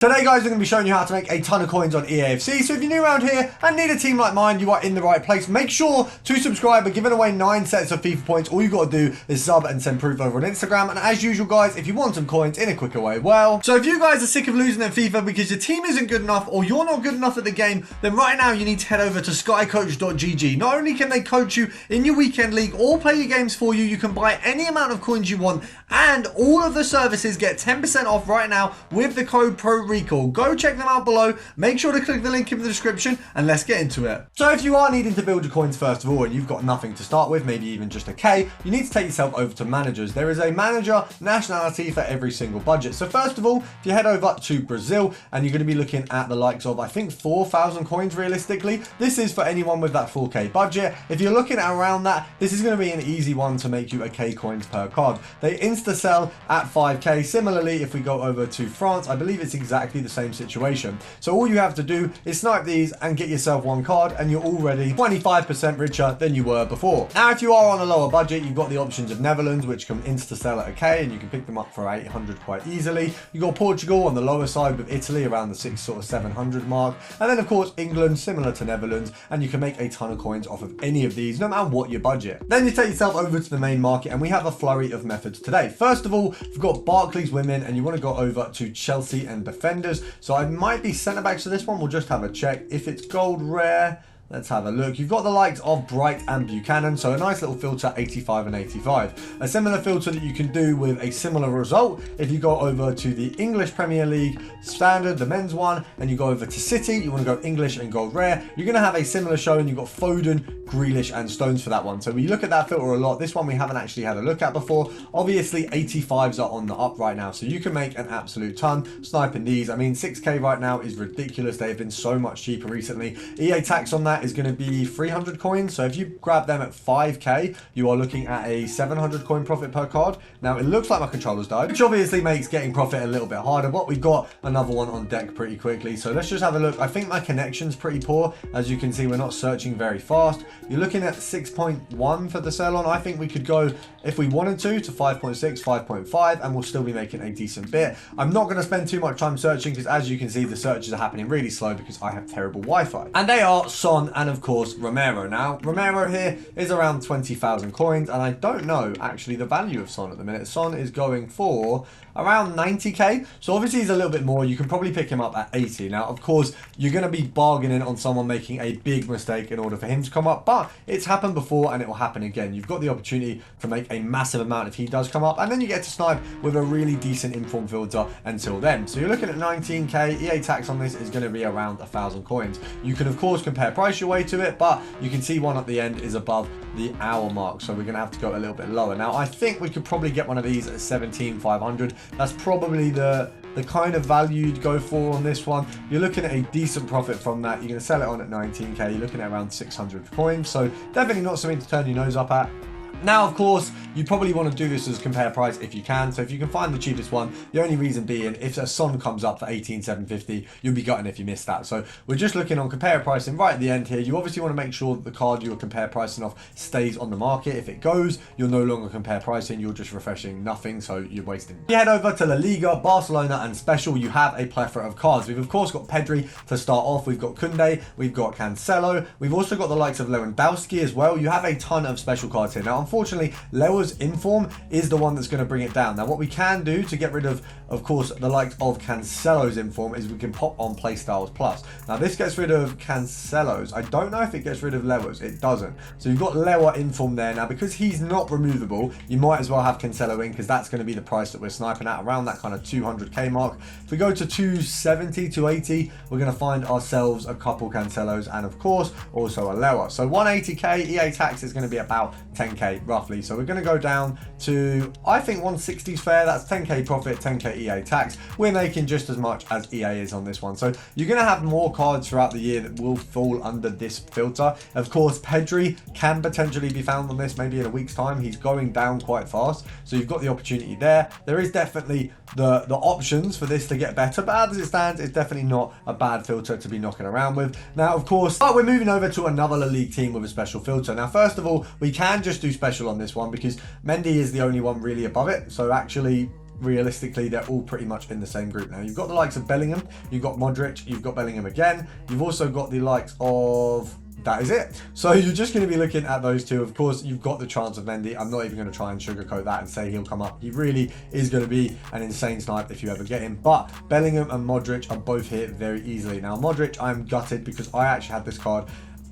Today guys, I'm going to be showing you how to make a ton of coins on EAFC, so if you're new around here and need a team like mine, you are in the right place. Make sure to subscribe. We're giving away 9 sets of FIFA points. All you've got to do is sub and send proof over on Instagram, and as usual guys, if you want some coins in a quicker way, well, so if you guys are sick of losing at FIFA because your team isn't good enough or you're not good enough at the game, then right now you need to head over to skycoach.gg. Not only can they coach you in your weekend league or play your games for you, you can buy any amount of coins you want, and all of the services get 10% off right now with the code PRORECALL. Go check them out below. Make sure to click the link in the description and let's get into it. So if you are needing to build your coins first of all and you've got nothing to start with, maybe even just a K, you need to take yourself over to managers. There is a manager nationality for every single budget. So first of all, if you head over to Brazil and you're going to be looking at the likes of, I think 4,000 coins realistically. This is for anyone with that 4K budget. If you're looking at around that, this is going to be an easy one to make you a K coins per card. They insta sell at 5K. Similarly, if we go over to France, I believe it's exactly the same situation. So all you have to do is snipe these and get yourself one card and you're already 25% richer than you were before. Now if you are on a lower budget, you've got the options of Netherlands, which can insta sell at a K and you can pick them up for 800 quite easily. You got Portugal on the lower side with Italy around the 700 mark, and then of course England similar to Netherlands, and you can make a ton of coins off of any of these no matter what your budget. Then you take yourself over to the main market and we have a flurry of methods today. First of all, we've got Barclays women and you want to go over to Chelsea and defenders. So I might be centre backs to this one. We'll just have a check. If it's gold rare, let's have a look. You've got the likes of Bright and Buchanan, so a nice little filter, 85 and 85. A similar filter that you can do with a similar result if you go over to the English Premier League standard, the men's one, and you go over to City, you want to go English and gold rare, you're going to have a similar showing. You've got Foden, Grealish and Stones for that one. So we look at that filter a lot. This one we haven't actually had a look at before. Obviously 85s are on the up right now, so you can make an absolute ton sniping these. I mean 6K right now is ridiculous. They've been so much cheaper recently. EA tax on that is going to be 300 coins. So if you grab them at 5K, you are looking at a 700 coin profit per card. Now it looks like my controller's died, which obviously makes getting profit a little bit harder, but we've got another one on deck pretty quickly. So let's just have a look. I think my connection's pretty poor. As you can see, we're not searching very fast. You're looking at 6.1 for the sell on. I think we could go, if we wanted to 5.6, 5.5, and we'll still be making a decent bit. I'm not going to spend too much time searching because as you can see, the searches are happening really slow because I have terrible Wi-Fi. And they are Son and of course Romero. Now Romero here is around 20,000 coins, and I don't know actually the value of Son at the minute. Son is going for around 90k, so obviously he's a little bit more. You can probably pick him up at 80. Now of course you're going to be bargaining on someone making a big mistake in order for him to come up, but it's happened before and it will happen again. You've got the opportunity to make a massive amount if he does come up, and then you get to snipe with a really decent inform filter until then. So you're looking at 19k. EA tax on this is going to be around 1,000 coins. You can of course compare price your way to it, but you can see one at the end is above the hour mark, so we're going to have to go a little bit lower. Now I think we could probably get one of these at 17,500. That's probably the kind of value you'd go for on this one. You're looking at a decent profit from that. You're going to sell it on at 19k. You're looking at around 600 coins, so definitely not something to turn your nose up at. Now, of course, you probably want to do this as compare price if you can. So if you can find the cheapest one, the only reason being if a Son comes up for 18,750, you'll be gutting if you miss that. So we're just looking on compare pricing right at the end here. You obviously want to make sure that the card you're compare pricing off stays on the market. If it goes, you're no longer compare pricing. You're just refreshing nothing, so you're wasting. You head over to La Liga, Barcelona and Special. You have a plethora of cards. We've of course got Pedri to start off. We've got Koundé. We've got Cancelo. We've also got the likes of Lewandowski as well. You have a ton of special cards here. Now, unfortunately, Lewa's inform is the one that's going to bring it down. Now, what we can do to get rid of course, the likes of Cancelo's inform is we can pop on Playstyles Plus. Now, this gets rid of Cancelo's. I don't know if it gets rid of Lewa's. It doesn't. So you've got Lewa inform there. Now, because he's not removable, you might as well have Cancelo in because that's going to be the price that we're sniping at, around that kind of 200k mark. If we go to 270, 280, we're going to find ourselves a couple Cancelos and, of course, also a Lewa. So 180k, EA tax is going to be about 10k roughly. So we're going to go down to, I think 160 is fair. That's 10k profit, 10k EA tax. We're making just as much as EA is on this one. So you're going to have more cards throughout the year that will fall under this filter. Of course, Pedri can potentially be found on this maybe in a week's time. He's going down quite fast. So you've got the opportunity there. There is definitely the options for this to get better, but as it stands, it's definitely not a bad filter to be knocking around with. Now, of course, we're moving over to another La Liga team with a special filter. Now, first of all, we can just do special on this one because Mendy is the only one really above it. So actually, realistically, they're all pretty much in the same group now. You've got the likes of Bellingham, you've got Modric, you've got Bellingham again, you've also got the likes of... That is it. So you're just going to be looking at those two. Of course, you've got the chance of Mendy. I'm not even going to try and sugarcoat that and say he'll come up. He really is going to be an insane snipe if you ever get him. But Bellingham and Modric are both here very easily. Now, Modric, I'm gutted because I actually had this card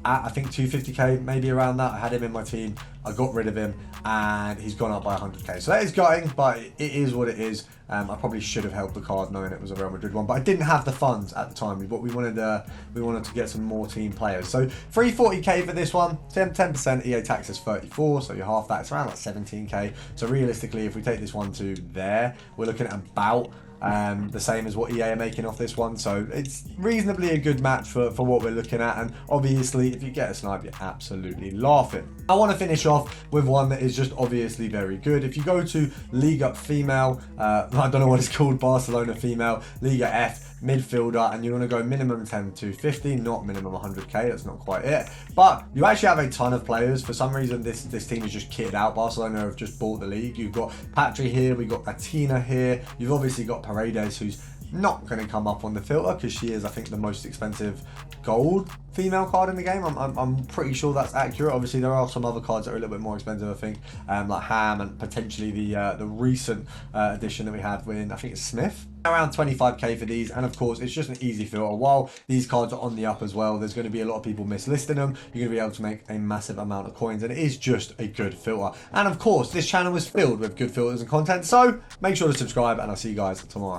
at, I think, 250k, maybe around that. I had him in my team. I got rid of him and he's gone up by 100k. So that is gutting, but it is what it is. I probably should have held the card knowing it was a Real Madrid one, but I didn't have the funds at the time. We wanted to get some more team players. So 340k for this one, 10% EA tax is 34, so you half that, it's around like 17k. So realistically, if we take this one to there, we're looking at about the same as what EA are making off this one, so it's reasonably a good match for what we're looking at. And obviously, if you get a snipe, you're absolutely laughing. I want to finish off with one that is just obviously very good. If you go to Liga female, I don't know what it's called, Barcelona female, Liga F midfielder, and you want to go minimum 10 to 50, not minimum 100k, that's not quite it. But you actually have a ton of players. For some reason, this team is just kitted out. Barcelona have just bought the league. You've got Patri here, we've got Atina here, you've obviously got Paredes, who's not going to come up on the filter because she is, I think, the most expensive gold female card in the game. I'm pretty sure that's accurate. Obviously, there are some other cards that are a little bit more expensive, I think, like Ham and potentially the recent addition that we had with, I think it's Smith. Around 25k for these, and of course it's just an easy filter. While these cards are on the up as well, there's going to be a lot of people mislisting them. You're going to be able to make a massive amount of coins, and it is just a good filter. And of course, this channel is filled with good filters and content, so make sure to subscribe, and I'll see you guys tomorrow.